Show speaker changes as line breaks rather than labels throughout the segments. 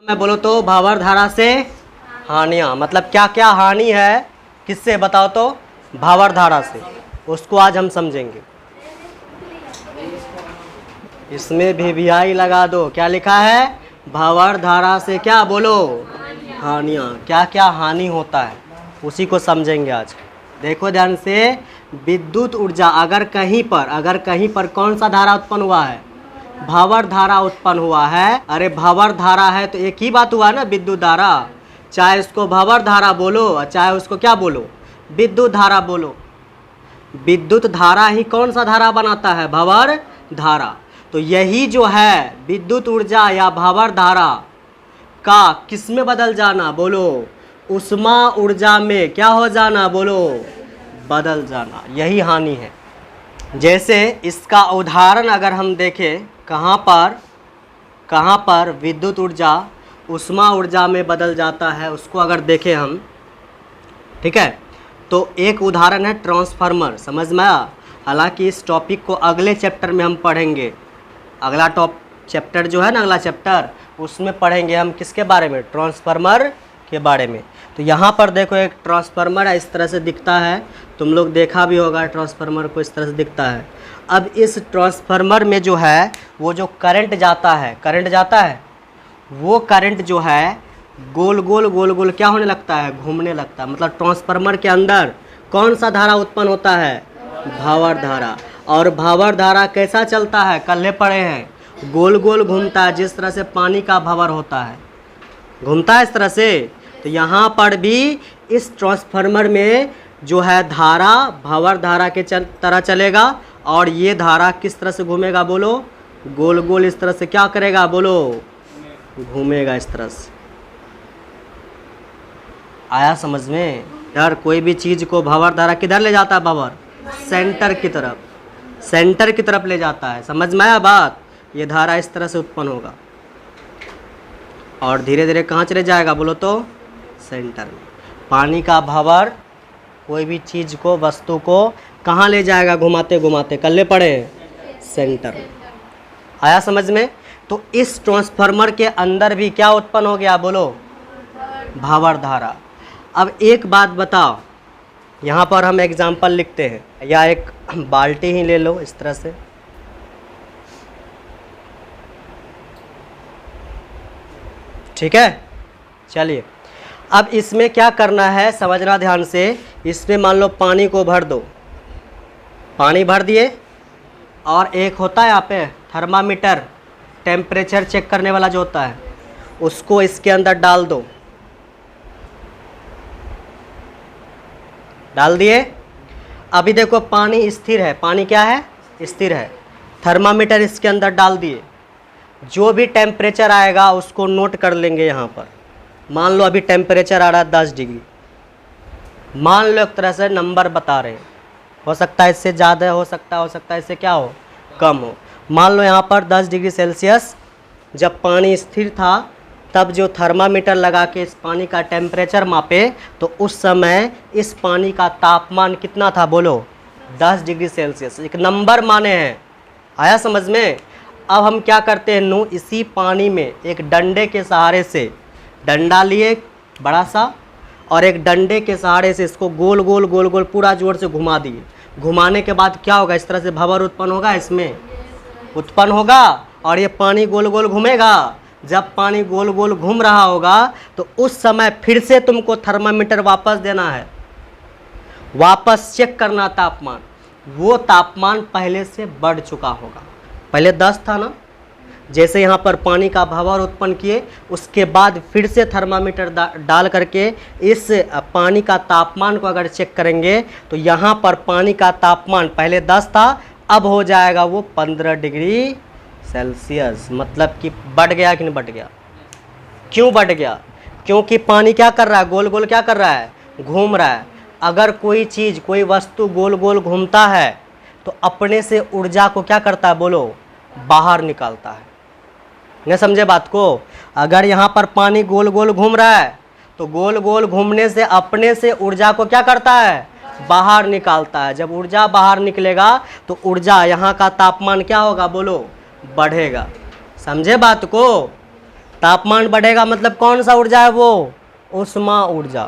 मैं बोलो तो भावर धारा से हानियाँ, मतलब क्या क्या हानि है, किससे बताओ तो? भावर धारा से। उसको आज हम समझेंगे। इसमें VVI लगा दो। क्या लिखा है? भावर धारा से क्या बोलो? हानियाँ। क्या क्या हानि होता है उसी को समझेंगे आज। देखो ध्यान से, विद्युत ऊर्जा अगर कहीं पर कौन सा धारा उत्पन्न हुआ है? भावर धारा उत्पन्न हुआ है। अरे भावर धारा है तो एक ही बात हुआ ना, विद्युत धारा। चाहे उसको भावर धारा बोलो और चाहे उसको क्या बोलो, विद्युत धारा बोलो। विद्युत धारा ही कौन सा धारा बनाता है? भावर धारा। तो यही जो है विद्युत ऊर्जा या भावर धारा का किस में बदल जाना बोलो? उष्मा ऊर्जा में क्या हो जाना बोलो? बदल जाना। यही हानि है। जैसे इसका उदाहरण अगर हम देखें, कहाँ पर विद्युत ऊर्जा उष्मा ऊर्जा में बदल जाता है, उसको अगर देखें हम, ठीक है, तो एक उदाहरण है ट्रांसफार्मर। समझ में आया? हालांकि इस टॉपिक को अगले चैप्टर में हम पढ़ेंगे। अगला चैप्टर जो है ना, अगला चैप्टर, उसमें पढ़ेंगे हम किसके बारे में? ट्रांसफार्मर के बारे में। तो यहाँ पर देखो एक ट्रांसफार्मर इस तरह से दिखता है। तुम लोग देखा भी होगा ट्रांसफार्मर को, इस तरह से दिखता है। अब इस ट्रांसफार्मर में जो है वो जो करंट जाता है, वो करंट जो है गोल गोल क्या होने लगता है? घूमने लगता है। मतलब ट्रांसफार्मर के अंदर कौन सा धारा उत्पन्न होता है? भावर धारा। और भावर धारा कैसा चलता है? कल्ले पड़े हैं, गोल गोल घूमता है, जिस तरह से पानी का भावर होता है, घूमता है इस तरह से। तो यहाँ पर भी इस ट्रांसफार्मर में जो है धारा भावर धारा के तरह चलेगा। और ये धारा किस तरह से घूमेगा बोलो? गोल गोल इस तरह से क्या करेगा बोलो? घूमेगा इस तरह से। आया समझ में? यार कोई भी चीज़ को भावर धारा किधर ले जाता है? भावर सेंटर की तरफ ले जाता है। समझ में आया बात? ये धारा इस तरह से उत्पन्न होगा और धीरे धीरे कहाँ चले जाएगा बोलो तो? सेंटर में। पानी का भावर कोई भी चीज़ को, वस्तु को कहाँ ले जाएगा? घुमाते घुमाते कल्ले पड़े सेंटर में। आया समझ में? तो इस ट्रांसफार्मर के अंदर भी क्या उत्पन्न हो गया बोलो? भावर धारा। अब एक बात बताओ, यहाँ पर हम एग्जाम्पल लिखते हैं, या एक बाल्टी ही ले लो इस तरह से। ठीक है, चलिए अब इसमें क्या करना है समझना ध्यान से। इसमें मान लो पानी को भर दो, पानी भर दिए, और एक होता है यहाँ पे थर्मामीटर, टेम्परेचर चेक करने वाला जो होता है, उसको इसके अंदर डाल दो। डाल दिए। अभी देखो पानी स्थिर है। पानी क्या है? स्थिर है। थर्मामीटर इसके अंदर डाल दिए। जो भी टेम्परेचर आएगा उसको नोट कर लेंगे यहाँ पर। मान लो अभी टेम्परेचर आ रहा है 10 डिग्री। मान लो एक तरह से नंबर बता रहे हैं, हो सकता है इससे ज़्यादा हो सकता है इससे क्या हो? कम हो। मान लो यहाँ पर 10 डिग्री सेल्सियस जब पानी स्थिर था, तब जो थर्मामीटर लगा के इस पानी का टेम्परेचर मापे, तो उस समय इस पानी का तापमान कितना था बोलो? 10 डिग्री सेल्सियस। एक नंबर माने हैं। आया समझ में? अब हम क्या करते हैं, इसी पानी में एक डंडे के सहारे से, डंडा लिए बड़ा सा, और एक डंडे के सहारे से इसको गोल गोल पूरा जोर से घुमा दिए। घुमाने के बाद क्या होगा? इस तरह से भावर उत्पन्न होगा, इसमें उत्पन्न होगा, और ये पानी गोल गोल घूमेगा। जब पानी गोल गोल घूम रहा होगा तो उस समय फिर से तुमको थर्मामीटर वापस देना है, वापस चेक करना तापमान। वो तापमान पहले से बढ़ चुका होगा। पहले 10 था ना, जैसे यहाँ पर पानी का भावर उत्पन्न किए, उसके बाद फिर से थर्मामीटर डाल करके इस पानी का तापमान को अगर चेक करेंगे तो यहाँ पर पानी का तापमान पहले 10 था, अब हो जाएगा वो 15 डिग्री सेल्सियस। मतलब कि बढ़ गया कि नहीं बढ़ गया? क्यों बढ़ गया? क्योंकि पानी क्या कर रहा है? गोल गोल क्या कर रहा है? घूम रहा है। अगर कोई चीज़, कोई वस्तु गोल गोल घूमता है तो अपने से ऊर्जा को क्या करता है बोलो? बाहर निकालता है। नहीं समझे बात को? अगर यहाँ पर पानी गोल गोल घूम रहा है तो गोल गोल घूमने से अपने से ऊर्जा को क्या करता है? बाहर निकालता है। जब ऊर्जा बाहर निकलेगा तो ऊर्जा, यहाँ का तापमान क्या होगा बोलो? बढ़ेगा। समझे बात को? तापमान बढ़ेगा मतलब कौन सा ऊर्जा है वो? उष्मा ऊर्जा।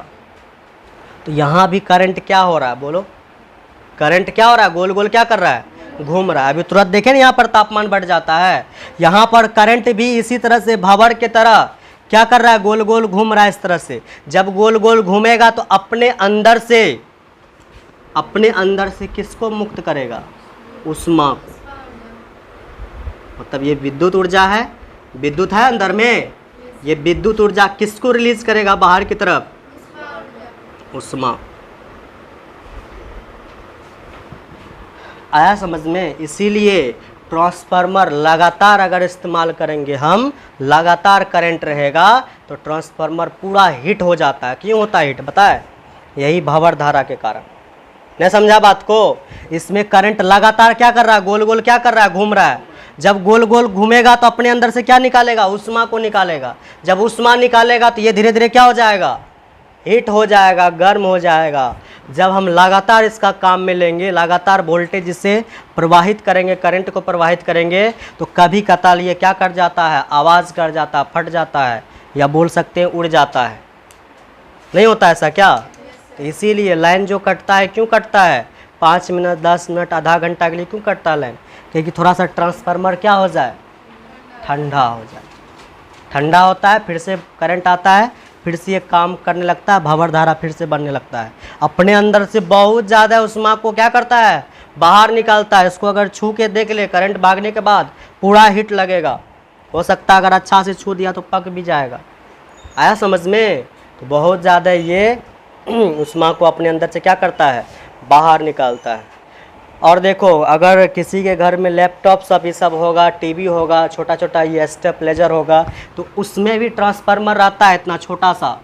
तो यहाँ भी करंट क्या हो रहा है बोलो? करंट क्या हो रहा है? गोल गोल क्या कर रहा है? घूम रहा है। अभी तुरंत देखें ना, यहाँ पर तापमान बढ़ जाता है। यहाँ पर करंट भी इसी तरह से भंवर के तरह क्या कर रहा है? गोल गोल घूम रहा है इस तरह से। जब गोल गोल घूमेगा तो अपने अंदर से किसको मुक्त करेगा? उष्मा को। मतलब ये विद्युत ऊर्जा है, विद्युत है अंदर में, ये विद्युत ऊर्जा किसको रिलीज करेगा बाहर की तरफ? उष्मा। आया समझ में? इसीलिए ट्रांसफार्मर लगातार अगर इस्तेमाल करेंगे हम, लगातार करंट रहेगा तो ट्रांसफार्मर पूरा हीट हो जाता है। क्यों होता है हीट पता है? यही भंवर धारा के कारण। नहीं समझा बात को? इसमें करंट लगातार क्या कर रहा है? गोल गोल क्या कर रहा है? घूम रहा है। जब गोल गोल घूमेगा तो अपने अंदर से क्या निकालेगा? उष्मा को निकालेगा। जब उष्मा निकालेगा तो ये धीरे धीरे क्या हो जाएगा? हीट हो जाएगा, गर्म हो जाएगा। जब हम लगातार इसका काम में लेंगे, लगातार वोल्टेज इससे प्रवाहित करेंगे, करंट को प्रवाहित करेंगे, तो कभी कताल ये क्या कर जाता है? आवाज़ कर जाता है, फट जाता है, या बोल सकते हैं उड़ जाता है। नहीं होता ऐसा क्या? तो इसीलिए लाइन जो कटता है, क्यों कटता है? 5 मिनट, 10 मिनट, आधा घंटा के लिए क्यों कटता है लाइन? क्योंकि थोड़ा सा ट्रांसफार्मर क्या हो जाए? ठंडा हो जाए। ठंडा होता है, फिर से करंट आता है, फिर से ये काम करने लगता है, भंवर धारा फिर से बनने लगता है। अपने अंदर से बहुत ज़्यादा उष्मा को क्या करता है? बाहर निकालता है। इसको अगर छू के देख ले, करंट भागने के बाद पूरा हीट लगेगा। हो सकता है अगर अच्छा से छू दिया तो पक भी जाएगा। आया समझ में? तो बहुत ज़्यादा ये उष्मा को अपने अंदर से क्या करता है? बाहर निकालता है। और देखो, अगर किसी के घर में लैपटॉप सब ये सब होगा, टीवी होगा, छोटा छोटा ये स्टेबलाइजर होगा, तो उसमें भी ट्रांसफार्मर रहता है इतना छोटा सा।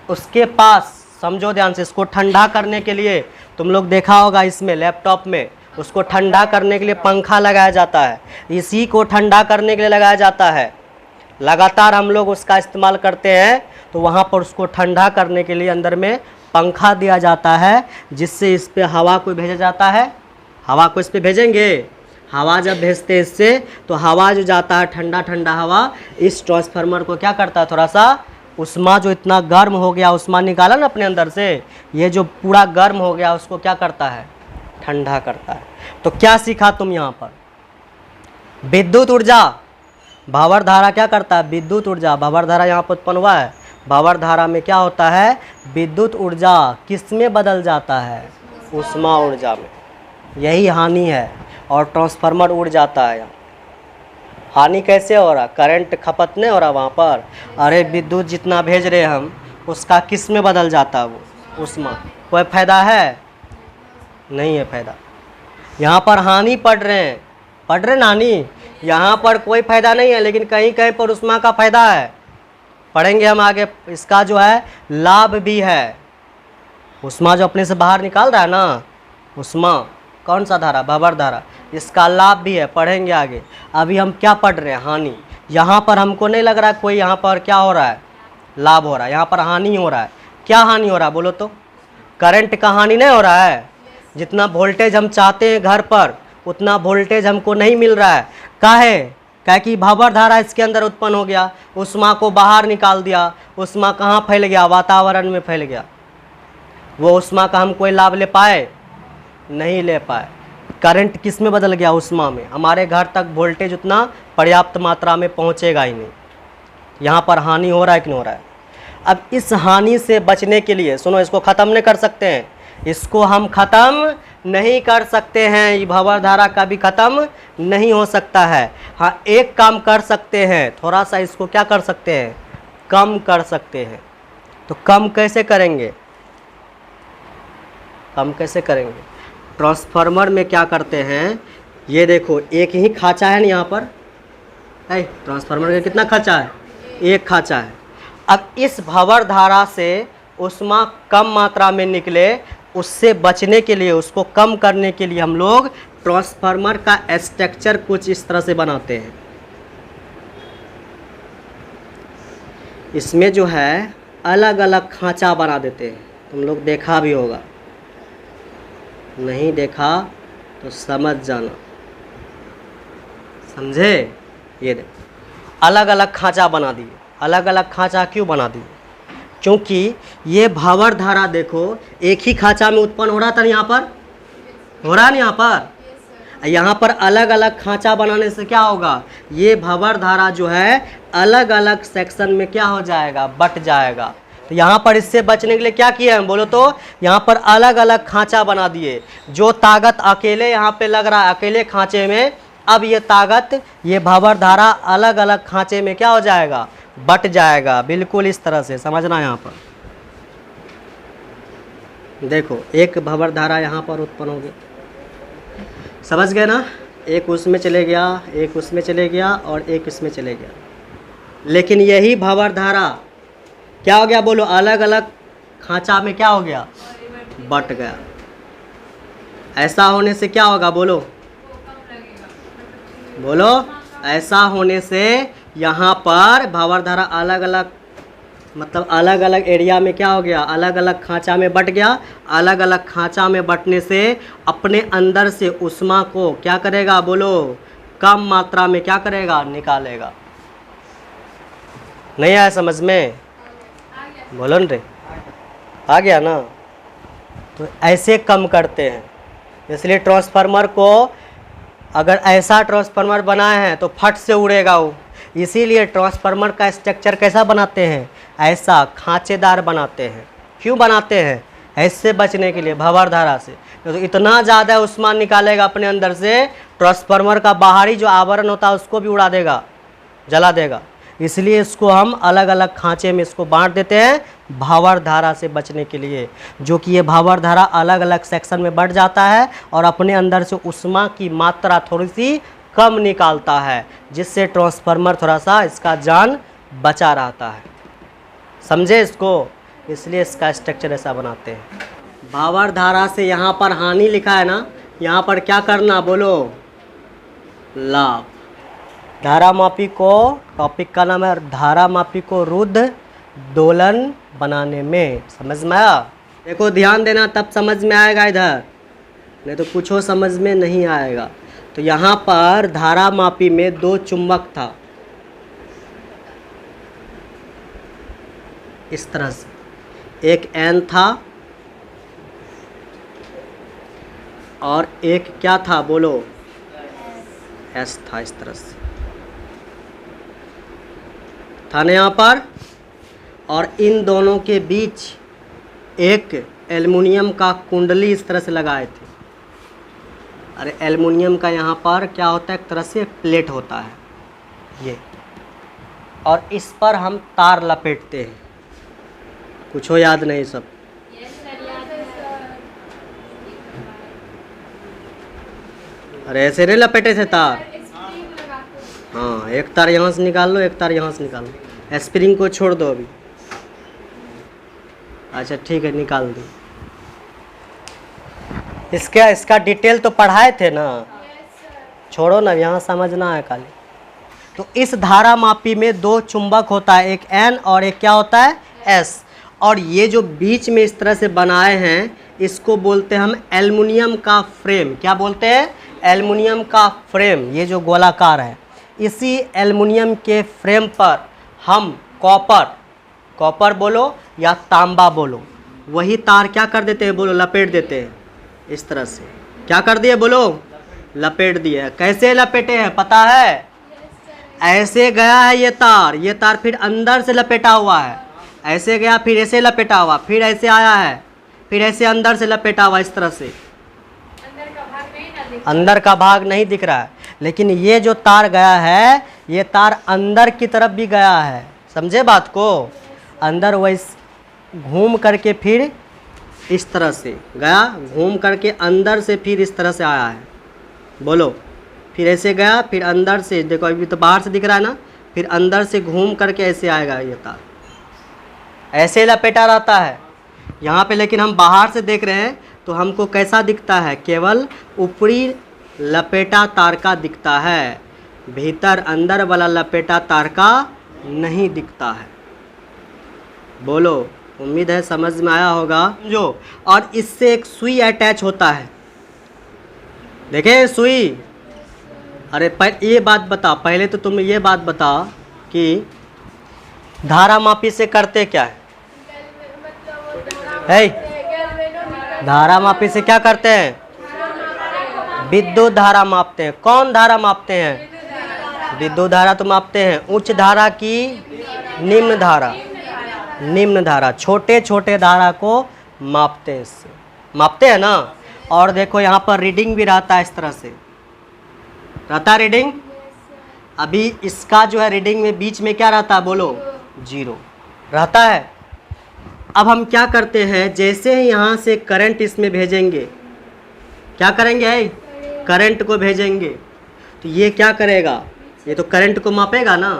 उसके पास समझो ध्यान से, इसको ठंडा करने के लिए तुम लोग देखा होगा, इसमें लैपटॉप में उसको ठंडा करने के लिए पंखा लगाया जाता है। इसी को ठंडा करने के लिए लगाया जाता है। लगातार हम लोग उसका इस्तेमाल करते हैं, तो वहाँ पर उसको ठंडा करने के लिए अंदर में पंखा दिया जाता है, जिससे इस पे हवा को भेजा जाता है। हवा को इस पे भेजेंगे, हवा जब भेजते हैं इससे, तो हवा जो जाता है ठंडा ठंडा हवा, इस ट्रांसफार्मर को क्या करता है? थोड़ा सा उष्मा जो इतना गर्म हो गया, उष्मा निकाला ना अपने अंदर से, ये जो पूरा गर्म हो गया उसको क्या करता है? ठंडा करता है। तो क्या सीखा तुम यहाँ पर? विद्युत ऊर्जा, भंवर धारा क्या करता है? विद्युत ऊर्जा, भंवर धारा यहाँ पर उत्पन्न हुआ है। भंवर धारा में क्या होता है? विद्युत ऊर्जा किस में बदल जाता है? उष्मा ऊर्जा में। यही हानि है, और ट्रांसफार्मर उड़ जाता है। हानि कैसे हो रहा? करंट खपत नहीं हो रहा वहाँ पर। अरे विद्युत जितना भेज रहे हम, उसका किस में बदल जाता है? वो उष्मा। कोई फायदा है? नहीं है फायदा। यहाँ पर हानि पढ़ रहे हैं, पढ़ रहे ना हानि, यहाँ पर कोई फायदा नहीं है, लेकिन कहीं कहीं पर उष्मा का फायदा है। पढ़ेंगे हम आगे, इसका जो है लाभ भी है। उष्मा जो अपने से बाहर निकाल रहा है ना, उष्मा, कौन सा धारा? भंवर धारा, इसका लाभ भी है, पढ़ेंगे आगे। अभी हम क्या पढ़ रहे हैं? हानि। यहाँ पर हमको नहीं लग रहा है कोई यहाँ पर क्या हो रहा है? लाभ हो रहा है। यहाँ पर हानि हो रहा है। क्या हानि हो रहा है बोलो तो? करंट का हानि नहीं हो रहा है। जितना वोल्टेज हम चाहते हैं घर पर, उतना वोल्टेज हमको नहीं मिल रहा है। काहे? कि भंवर धारा इसके अंदर उत्पन्न हो गया, उष्मा को बाहर निकाल दिया। उष्मा कहाँ फैल गया? वातावरण में फैल गया। वो उष्मा का हम कोई लाभ ले पाए? नहीं ले पाए। करंट किस में बदल गया? उष्मा में। हमारे घर तक वोल्टेज उतना पर्याप्त मात्रा में पहुँचेगा ही नहीं। यहाँ पर हानि हो रहा है कि नहीं हो रहा है? अब इस हानि से बचने के लिए, सुनो, इसको ख़त्म नहीं कर सकते हैं, इसको हम ख़त्म नहीं कर सकते हैं। ये भंवर धारा का भी ख़त्म नहीं हो सकता है। हाँ, एक काम कर सकते हैं, थोड़ा सा इसको क्या कर सकते हैं? कम कर सकते हैं। तो कम कैसे करेंगे? कम कैसे करेंगे? ट्रांसफार्मर में क्या करते हैं, ये देखो, एक ही खाँचा है ना यहाँ पर, है ट्रांसफार्मर का कितना खाँचा है? एक खाँचा है। अब इस भंवर धारा से उष्मा कम मात्रा में निकले, उससे बचने के लिए, उसको कम करने के लिए हम लोग ट्रांसफार्मर का स्ट्रक्चर कुछ इस तरह से बनाते हैं। इसमें जो है अलग अलग खाँचा बना देते हैं। तुम लोग देखा भी होगा, नहीं देखा तो समझ जाना, समझे? ये देखो, अलग अलग खांचा बना दिए। अलग अलग खांचा क्यों बना दिए? क्योंकि ये भावर धारा देखो एक ही खांचा में उत्पन्न हो रहा था, यहाँ पर हो रहा है ना, यहाँ पर अलग अलग खांचा बनाने से क्या होगा, ये भावर धारा जो है अलग अलग सेक्शन में क्या हो जाएगा, बट जाएगा। तो यहाँ पर इससे बचने के लिए क्या किया है बोलो तो, यहाँ पर अलग अलग खांचा बना दिए। जो ताकत अकेले यहाँ पे लग रहा है अकेले खांचे में, अब ये ताकत ये भावर धारा अलग अलग खांचे में क्या हो जाएगा, बट जाएगा। बिल्कुल इस तरह से समझना। यहाँ पर देखो एक भावर धारा यहाँ पर उत्पन्न हो गई, समझ गए ना, एक उसमें चले गया, एक उसमें चले गया और एक इसमें चले गया। लेकिन यही भावर धारा क्या हो गया बोलो, अलग अलग खांचा में क्या हो गया, बट गया। ऐसा होने से क्या होगा बोलो, बोलो ऐसा होने से यहाँ पर भावर धारा अलग अलग मतलब अलग अलग एरिया में क्या हो गया, अलग अलग खांचा में बट गया। अलग अलग खांचा में बटने से अपने अंदर से ऊष्मा को क्या करेगा बोलो, कम मात्रा में क्या करेगा, निकालेगा। नहीं आया समझ में, बोलो न रे, आ गया ना। तो ऐसे कम करते हैं, इसलिए ट्रांसफार्मर को अगर ऐसा ट्रांसफार्मर बनाए हैं तो फट से उड़ेगा वो। इसीलिए ट्रांसफार्मर का स्ट्रक्चर कैसा बनाते हैं, ऐसा खांचेदार बनाते हैं। क्यों बनाते हैं, ऐसे बचने के लिए भावर धारा से। तो इतना ज़्यादा ऊष्मा निकालेगा अपने अंदर से, ट्रांसफार्मर का बाहरी जो आवरण होता है उसको भी उड़ा देगा, जला देगा। इसलिए इसको हम अलग अलग खांचे में इसको बांट देते हैं भावर धारा से बचने के लिए। जो कि ये भावर धारा अलग अलग सेक्शन में बढ़ जाता है और अपने अंदर से ऊष्मा की मात्रा थोड़ी सी कम निकालता है, जिससे ट्रांसफार्मर थोड़ा सा इसका जान बचा रहता है। समझे इसको, इसलिए इसका स्ट्रक्चर ऐसा बनाते हैं। भावर धारा से यहाँ पर हानि लिखा है ना, यहाँ पर क्या करना बोलो, लाभ। धारा मापी को, टॉपिक का नाम है धारा मापी को रुद्ध दोलन बनाने में। समझ में आया? देखो ध्यान देना, तब समझ में आएगा इधर, नहीं तो कुछ हो समझ में नहीं आएगा। तो यहाँ पर धारा मापी में दो चुंबक था, इस तरह से एक N था और एक क्या था बोलो, S था। इस तरह से था ना यहाँ पर। और इन दोनों के बीच एक एल्युमिनियम का कुंडली इस तरह से लगाए थे। अरे एल्युमिनियम का यहाँ पर क्या होता है, एक तरह से प्लेट होता है ये, और इस पर हम तार लपेटते हैं। कुछ हो याद नहीं सब? अरे ऐसे नहीं लपेटे थे तार। हाँ, एक तार यहाँ से निकाल लो, एक तार यहाँ से निकाल लो। स्प्रिंग को छोड़ दो अभी। अच्छा ठीक है, निकाल दो। इसका डिटेल तो पढ़ाए थे ना, छोड़ो ना, यहाँ समझना है खाली। तो इस धारा मापी में दो चुंबक होता है, एक N और एक क्या होता है, S। और ये जो बीच में इस तरह से बनाए हैं, इसको बोलते हैं हम एल्युमिनियम का फ्रेम। क्या बोलते हैं, एल्युमिनियम का फ्रेम। ये जो गोलाकार है, इसी एल्युमिनियम के फ्रेम पर हम कॉपर बोलो या तांबा बोलो, वही तार क्या कर देते हैं बोलो, लपेट देते हैं। इस तरह से क्या कर दिए बोलो, लपेट दिए। कैसे लपेटे हैं पता है? ऐसे गया है ये तार फिर अंदर से लपेटा हुआ है, ऐसे गया फिर ऐसे लपेटा हुआ, फिर ऐसे आया है, फिर ऐसे अंदर से लपेटा हुआ। इस तरह से अंदर का भाग नहीं दिख रहा है, लेकिन ये जो तार गया है, ये तार अंदर की तरफ भी गया है। समझे बात को? अंदर वैसे घूम करके फिर इस तरह से गया, घूम करके अंदर से फिर इस तरह से आया है। बोलो, फिर ऐसे गया, फिर अंदर से, देखो अभी तो बाहर से दिख रहा है ना, फिर अंदर से घूम करके ऐसे आएगा ये तार, ऐसे लपेटा रहता है यहाँ पे। लेकिन हम बाहर से देख रहे हैं तो हमको कैसा दिखता है, केवल ऊपरी लपेटा तार का दिखता है, भीतर अंदर वाला लपेटा तार का नहीं दिखता है। बोलो, उम्मीद है समझ में आया होगा जो। और इससे एक सुई अटैच होता है, देखे सुई। अरे ये बात बता, पहले तो तुम ये बात बता कि धारा मापी से करते क्या है? धारा मापी से क्या करते हैं? विद्युत धारा मापते हैं। कौन धारा मापते हैं? विद्युत धारा तो मापते हैं। उच्च धारा की निम्न धारा, निम्न धारा, छोटे छोटे धारा को मापते हैं, इससे मापते हैं ना। और देखो यहाँ पर रीडिंग भी रहता है, इस तरह से रहता है रीडिंग। अभी इसका जो है रीडिंग में बीच में क्या रहता है बोलो? 0 रहता है। अब हम क्या करते हैं, जैसे ही यहाँ से करंट इसमें भेजेंगे, क्या करेंगे? करंट को भेजेंगे, तो ये क्या करेगा? ये तो करंट को मापेगा ना,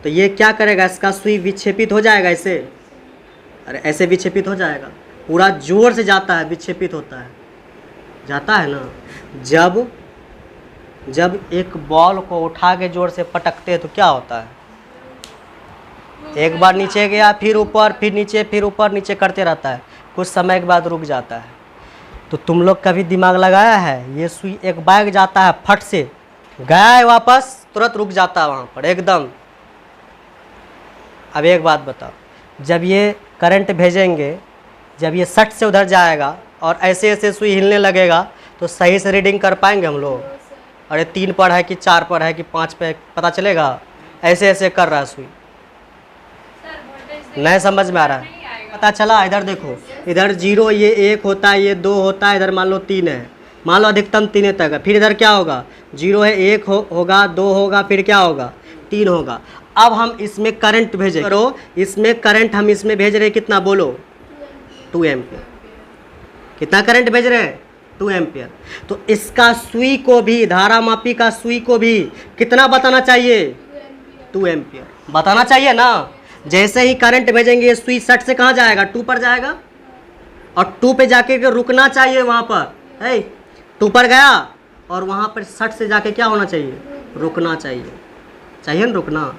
तो ये क्या करेगा? इसका सुई विक्षेपित हो जाएगा ऐसे, अरे ऐसे विक्षेपित हो जाएगा। पूरा जोर से जाता है, विक्षेपित होता है, जाता है ना। जब एक बॉल को उठा के जोर से पटकते हैं तो क्या होता है? एक बार नीचे गया, फिर ऊपर, फिर नीचे, फिर ऊपर नीचे करते रहता है, कुछ समय के बाद रुक जाता है। तो तुम लोग कभी दिमाग लगाया है? ये सुई एक बैग जाता है, फट से गया है वापस, तुरंत रुक जाता है वहाँ पर एकदम। अब एक बात बताओ, जब ये करंट भेजेंगे, जब ये सट से उधर जाएगा और ऐसे ऐसे सुई हिलने लगेगा, तो सही से रीडिंग कर पाएंगे हम लोग? अरे 3 पर है कि 4 पर है कि 5 पे पता चलेगा? ऐसे ऐसे कर रहा है सुई, नहीं समझ में आ रहा है? पता चला? इधर देखो, इधर 0, ये 1 होता है, ये 2 होता है, इधर मान लो 3 है, मान लो अधिकतम 3 तक है। फिर इधर क्या होगा? 0 है, 1 होगा, 2 होगा, फिर क्या होगा? 3 होगा। अब हम इसमें करंट भेजें, करो इसमें करंट हम इसमें भेज रहे कितना बोलो? 2 एम्पियर। कितना करंट भेज रहे हैं? 2 एम्पियर। तो इसका सुई को भी, धारा मापी का सुई को भी कितना बताना चाहिए? 2 एम्पियर बताना चाहिए ना। जैसे ही करंट भेजेंगे, सुई सट से कहाँ जाएगा? 2 पर जाएगा, और 2 पे जाके रुकना चाहिए वहाँ पर, है 2 पर गया, और वहाँ पर सट से जाके क्या होना चाहिए? रुकना चाहिए, चाहिए ना रुकना।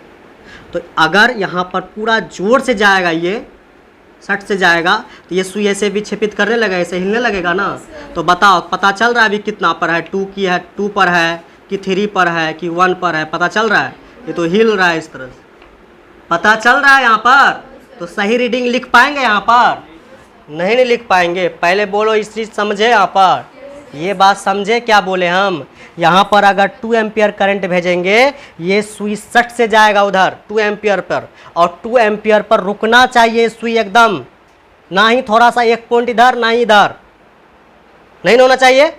तो अगर यहाँ पर पूरा जोर से जाएगा, ये सट से जाएगा, तो ये सुई ऐसे विक्षेपित करने लगेगा, ऐसे हिलने लगेगा ना। तो बताओ, पता चल रहा है अभी कितना पर है? 2 की है, 2 पर है कि 3 पर है कि 1 पर है? पता चल रहा है? ये तो हिल रहा है इस तरह से, पता चल रहा है यहाँ पर। तो सही रीडिंग लिख पाएंगे यहाँ पर? नहीं लिख पाएंगे। पहले बोलो इस चीज़ समझे, यहाँ पर ये बात समझे क्या बोले हम? यहाँ पर अगर 2 एम्पियर करंट भेजेंगे, ये सुई सट से जाएगा उधर 2 एम्पियर पर, और 2 एम्पियर पर रुकना चाहिए सुई एकदम, ना ही थोड़ा सा 1 पॉइंट इधर, ना ही इधर, नहीं होना चाहिए।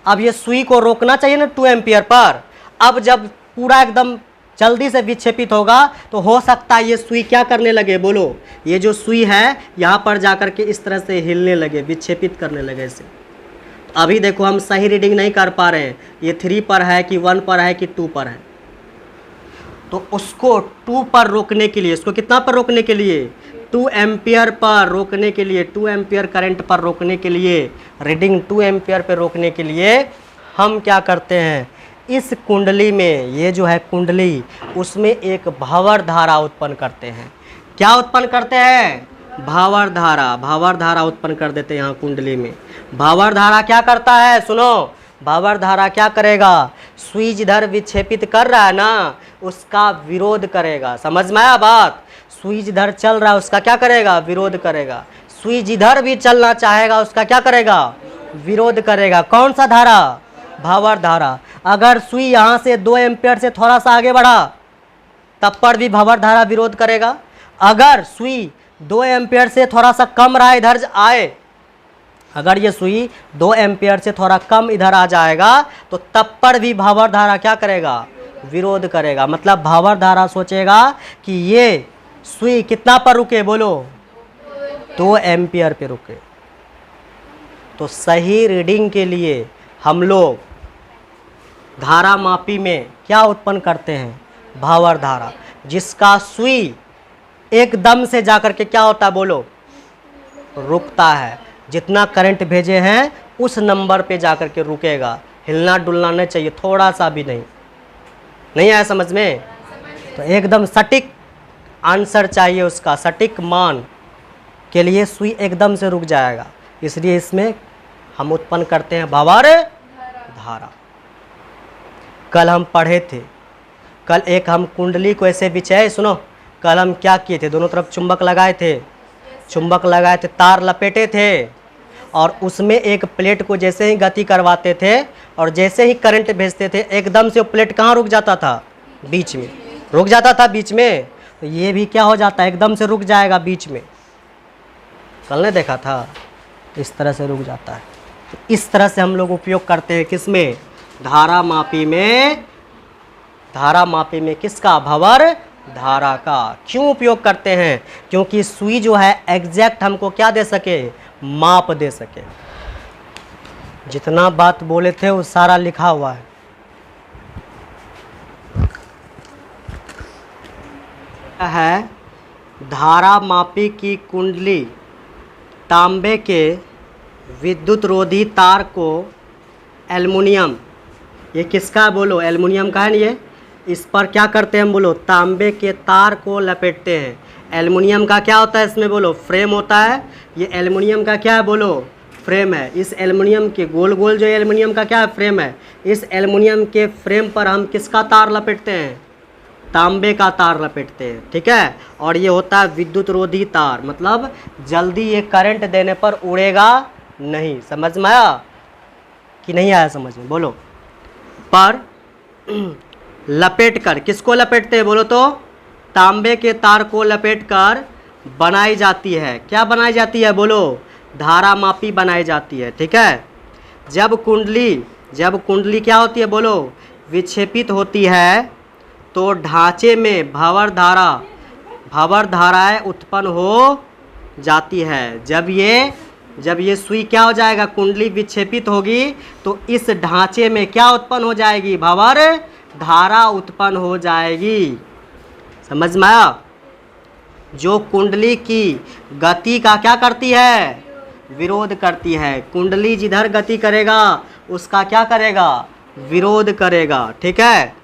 अब ये सुई को रोकना चाहिए ना 2 एम्पियर पर। अब जब पूरा एकदम जल्दी से विक्षेपित होगा, तो हो सकता है ये सुई क्या करने लगे बोलो? ये जो सुई है यहाँ पर जाकर के इस तरह से हिलने लगे, विक्षेपित करने लगे इसे। अभी देखो हम सही रीडिंग नहीं कर पा रहे हैं, ये 3 पर है कि 1 पर है कि 2 पर है। तो उसको 2 पर रोकने के लिए, इसको कितना पर रोकने के लिए? 2 एम्पियर पर रोकने के लिए, 2 एम्पियर करंट पर रोकने के लिए, रीडिंग 2 एम्पियर पर रोकने के लिए हम क्या करते हैं? इस कुंडली में, ये जो है कुंडली, उसमें एक भावर धारा उत्पन्न करते हैं। क्या उत्पन्न करते हैं? भावर धारा, भावर धारा उत्पन्न कर देते हैं यहाँ कुंडली में। भावर धारा क्या करता है? सुनो, भावर धारा क्या करेगा? सुई जिधर विक्षेपित कर रहा है ना, उसका विरोध करेगा। समझ में आया बात? सुई जिधर चल रहा है उसका क्या करेगा? विरोध करेगा। सुई जिधर भी चलना चाहेगा उसका क्या करेगा? विरोध करेगा। कौन सा धारा? भावर धारा। अगर सुई यहाँ से 2 एम्पियर से थोड़ा सा आगे बढ़ा, तब पर भी भावर धारा विरोध करेगा। अगर सुई 2 एम्पियर से थोड़ा सा कम रहा, इधर आए, अगर ये सुई 2 एम्पियर से थोड़ा कम इधर आ जाएगा, तो तब पर भी भावर धारा क्या करेगा? विरोध करेगा। मतलब भावर धारा सोचेगा कि ये सुई कितना पर रुके बोलो? 2 एम्पियर पे रुके। तो सही रीडिंग के लिए हम लोग धारा मापी में क्या उत्पन्न करते हैं? भावर धारा, जिसका सुई एकदम से जाकर के क्या होता है बोलो? रुकता है। जितना करंट भेजे हैं उस नंबर पे जाकर के रुकेगा, हिलना डुलना नहीं चाहिए, थोड़ा सा भी नहीं। नहीं आया समझ में? तो एकदम सटीक आंसर चाहिए, उसका सटीक मान के लिए सुई एकदम से रुक जाएगा। इसलिए इसमें हम उत्पन्न करते हैं भावर धारा। कल हम पढ़े थे, कल एक हम कुंडली को ऐसे बिछाए, सुनो, कल हम क्या किए थे, दोनों तरफ चुंबक लगाए थे, चुंबक लगाए थे, तार लपेटे थे, और उसमें एक प्लेट को जैसे ही गति करवाते थे और जैसे ही करंट भेजते थे, एकदम से वो प्लेट कहाँ रुक जाता था, बीच में रुक जाता था, बीच में। तो ये भी क्या हो जाता है, एकदम से रुक जाएगा बीच में। कल ने देखा था, इस तरह से रुक जाता है। तो इस तरह से हम लोग उपयोग करते हैं किसमें, धारा मापी में। धारा मापी में किसका, भंवर धारा का। क्यों उपयोग करते हैं, क्योंकि सुई जो है एग्जैक्ट हमको क्या दे सके, माप दे सके। जितना बात बोले थे वो सारा लिखा हुआ है। धारा मापी की कुंडली तांबे के विद्युत रोधी तार को एल्युमिनियम, ये किसका है बोलो, एल्युमिनियम का है ना ये। इस पर क्या करते हैं हम बोलो, तांबे के तार को लपेटते हैं। एल्युमिनियम का क्या होता है इसमें बोलो, फ्रेम होता है। ये एल्युमिनियम का क्या है बोलो, फ्रेम है। इस एल्युमिनियम के गोल गोल जो एल्युमिनियम का क्या है, फ्रेम है। इस एल्युमिनियम के फ्रेम पर हम किसका तार लपेटते हैं, तांबे का तार लपेटते हैं, ठीक है। और ये होता है विद्युत रोधी तार, मतलब जल्दी ये करंट देने पर उड़ेगा नहीं। समझ में आया कि नहीं आया, समझ में बोलो। पर लपेट कर, किसको लपेटते हैं बोलो तो, तांबे के तार को लपेट कर बनाई जाती है। क्या बनाई जाती है बोलो, धारा मापी बनाई जाती है, ठीक है। जब कुंडली क्या होती है बोलो, विक्षेपित होती है, तो ढांचे में भंवर धाराएं उत्पन्न हो जाती है। जब ये सुई क्या हो जाएगा, कुंडली विक्षेपित होगी, तो इस ढांचे में क्या उत्पन्न हो जाएगी, भंवर धारा उत्पन्न हो जाएगी। समझ में आया। जो कुंडली की गति का क्या करती है, विरोध करती है। कुंडली जिधर गति करेगा उसका क्या करेगा, विरोध करेगा, ठीक है,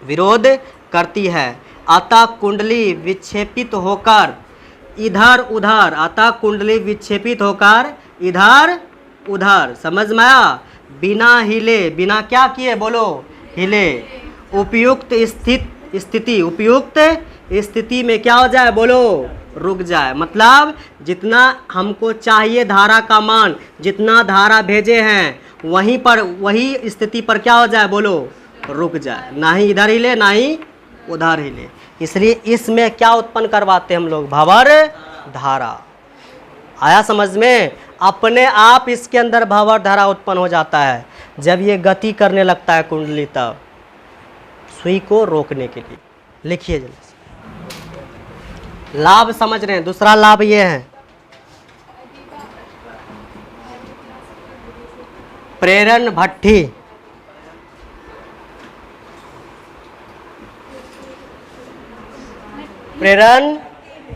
विरोध करती है। अतः कुंडली विक्षेपित होकर इधर उधर, अतः कुंडली विक्षेपित होकर इधर उधर, समझ में आया, बिना हिले, बिना क्या किए बोलो, हिले, उपयुक्त स्थिति में क्या हो जाए बोलो, रुक जाए। मतलब जितना हमको चाहिए धारा का मान, जितना धारा भेजे हैं वहीं पर, वही स्थिति पर क्या हो जाए बोलो, रुक जाए, ना ही इधर हिले ना ही उधर हिले। इसलिए इसमें क्या उत्पन्न करवाते हैं हम लोग, भंवर धारा। आया समझ में। अपने आप इसके अंदर भंवर धारा उत्पन्न हो जाता है जब ये गति करने लगता है कुंडली, तब सुई को रोकने के लिए। लिखिए जल्दी से, लाभ समझ रहे हैं। दूसरा लाभ ये है, प्रेरण भट्ठी। प्रेरण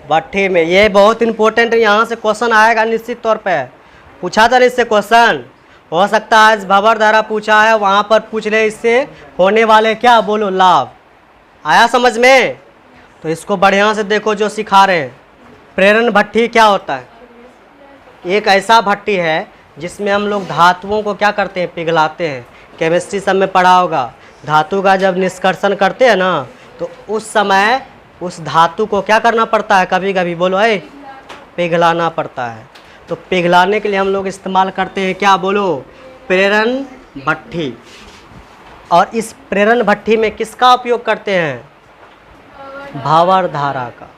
भट्ठी में ये बहुत इंपॉर्टेंट है, यहाँ से क्वेश्चन आएगा निश्चित तौर पे। पूछा था इससे क्वेश्चन, हो सकता है आज भंवर धारा पूछा है, वहाँ पर पूछ ले इससे होने वाले क्या बोलो, लाभ। आया समझ में। तो इसको बढ़िया से देखो जो सिखा रहे हैं। प्रेरण भट्ठी क्या होता है, एक ऐसा भट्ठी है जिसमें हम लोग धातुओं को क्या करते हैं, पिघलाते हैं। केमिस्ट्री सब में पढ़ा होगा, धातु का जब निष्कर्षण करते हैं ना, तो उस समय उस धातु को क्या करना पड़ता है, कभी कभी बोलो है, पिघलाना पड़ता है। तो पिघलाने के लिए हम लोग इस्तेमाल करते हैं क्या बोलो, प्रेरण भट्ठी। और इस प्रेरण भट्ठी में किसका उपयोग करते हैं, भंवर धारा का।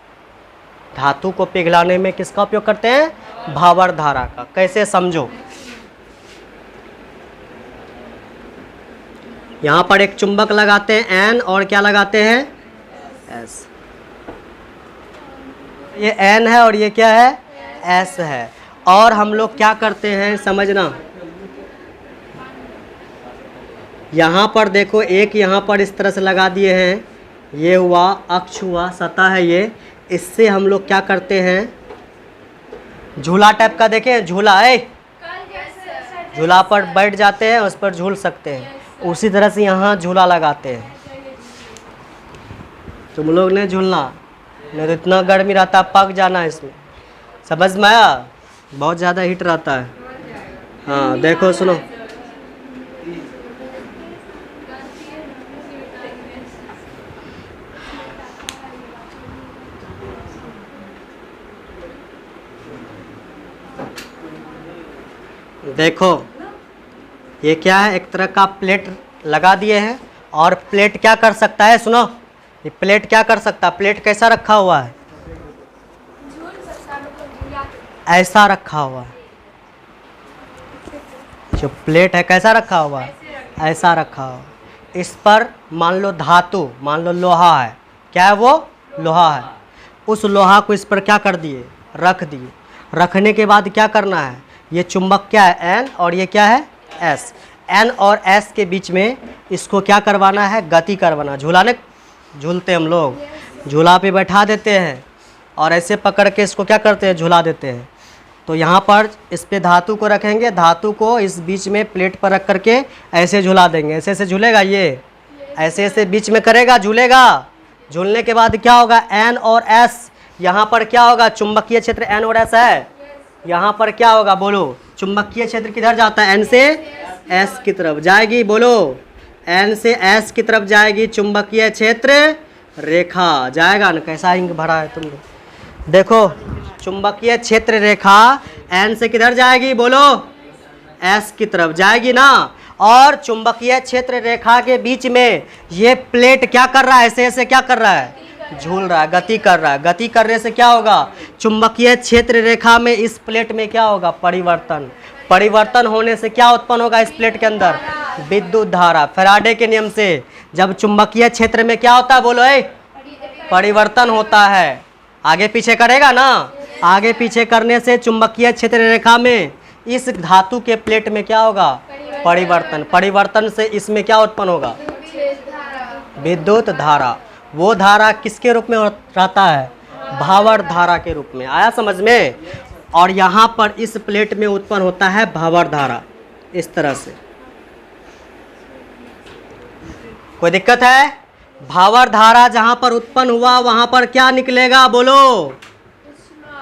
धातु को पिघलाने में किसका उपयोग करते हैं, भंवर धारा का। कैसे समझो, यहाँ पर एक चुंबक लगाते हैं N और क्या लगाते हैं S। ये N है और ये क्या है S है। और हम लोग क्या करते हैं समझना, यहाँ पर देखो एक यहाँ पर इस तरह से लगा दिए हैं, ये हुआ अक्ष हुआ, सतह है ये। इससे हम लोग क्या करते हैं, झूला टाइप का देखें, झूला है, झूला पर बैठ जाते हैं, उस पर झूल सकते हैं। उसी तरह से यहाँ झूला लगाते हैं। तुम लोग ने झूलना नहीं तो इतना गर्मी रहता, पक जाना इसमें। समझ में आया, बहुत ज़्यादा हीट रहता है। हाँ देखो सुनो, देखो ये क्या है, एक तरह का प्लेट लगा दिए हैं। और प्लेट क्या कर सकता है, सुनो, ये प्लेट क्या कर सकता है, प्लेट कैसा रखा हुआ है, ऐसा रखा हुआ है। जो प्लेट है कैसा रखा हुआ है, ऐसा रखा हुआ। इस पर मान लो धातु, मान लो लोहा है, क्या है वो, लोहा है। उस लोहा को इस पर क्या कर दिए, रख दिए। रखने के बाद क्या करना है, ये चुंबक क्या है, एन, और ये क्या है, एस। एन और एस के बीच में इसको क्या करवाना है, गति करवाना। झूलते हम लोग, झूला पे बैठा देते हैं और ऐसे पकड़ के इसको क्या करते हैं, झूला देते हैं। तो यहाँ पर इस पे धातु को रखेंगे, धातु को इस बीच में प्लेट पर रख करके ऐसे झूला देंगे। ऐसे ऐसे झूलेगा, ये ऐसे ऐसे बीच में करेगा, झूलेगा। झूलने के बाद क्या होगा, एन और एस, यहाँ पर क्या होगा, चुंबकीय क्षेत्र एन और एस है। यहाँ पर क्या होगा, बोलो, चुंबकीय क्षेत्र किधर जाता है, एन से एस की तरफ जाएगी, बोलो, एन से एस की तरफ जाएगी चुंबकीय क्षेत्र रेखा, जाएगा ना। कैसा इंक भरा है तुमने, देखो, चुंबकीय क्षेत्र रेखा एन से किधर जाएगी, बोलो, एस की तरफ जाएगी ना। और चुंबकीय क्षेत्र रेखा के बीच में ये प्लेट क्या कर रहा है, ऐसे ऐसे क्या कर रहा है, झूल रहा है, गति कर रहा है। गति करने से क्या होगा, चुंबकीय क्षेत्र रेखा में इस प्लेट में क्या होगा, परिवर्तन। परिवर्तन होने से क्या उत्पन्न होगा, इस प्लेट के अंदर विद्युत धारा। फैराडे के नियम से जब चुंबकीय क्षेत्र में क्या होता है, बोलो, परिवर्तन होता है, आगे पीछे करेगा ना। आगे पीछे करने से चुंबकीय क्षेत्र रेखा में इस धातु के प्लेट में क्या होगा, परिवर्तन। परिवर्तन से इसमें क्या उत्पन्न होगा, विद्युत धारा। वो धारा किसके रूप में रहता है, भावार्थ धारा के रूप में। आया समझ में। और यहाँ पर इस प्लेट में उत्पन्न होता है भावार्थ धारा, इस तरह से। कोई दिक्कत है, भावार्थ धारा जहाँ पर उत्पन्न हुआ वहाँ पर क्या निकलेगा, बोलो,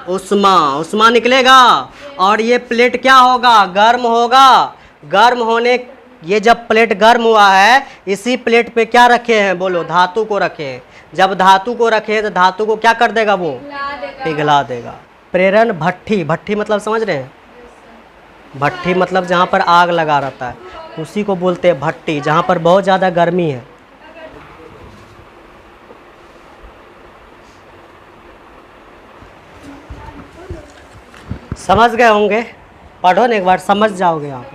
उष्मा। उष्मा निकलेगा। और ये प्लेट क्या होगा, गर्म होगा। गर्म होने, ये जब प्लेट गर्म हुआ है, इसी प्लेट पे क्या रखे हैं, बोलो, धातु को रखे हैं। जब धातु को रखे तो धातु को क्या कर देगा, वो पिघला देगा। प्रेरण भट्ठी, भट्ठी मतलब समझ रहे हैं, भट्ठी मतलब जहाँ पर आग लगा रहता है उसी को बोलते हैं भट्ठी, जहाँ पर बहुत ज़्यादा गर्मी है। समझ गए होंगे, पढ़ो ना एक बार, समझ जाओगे आप।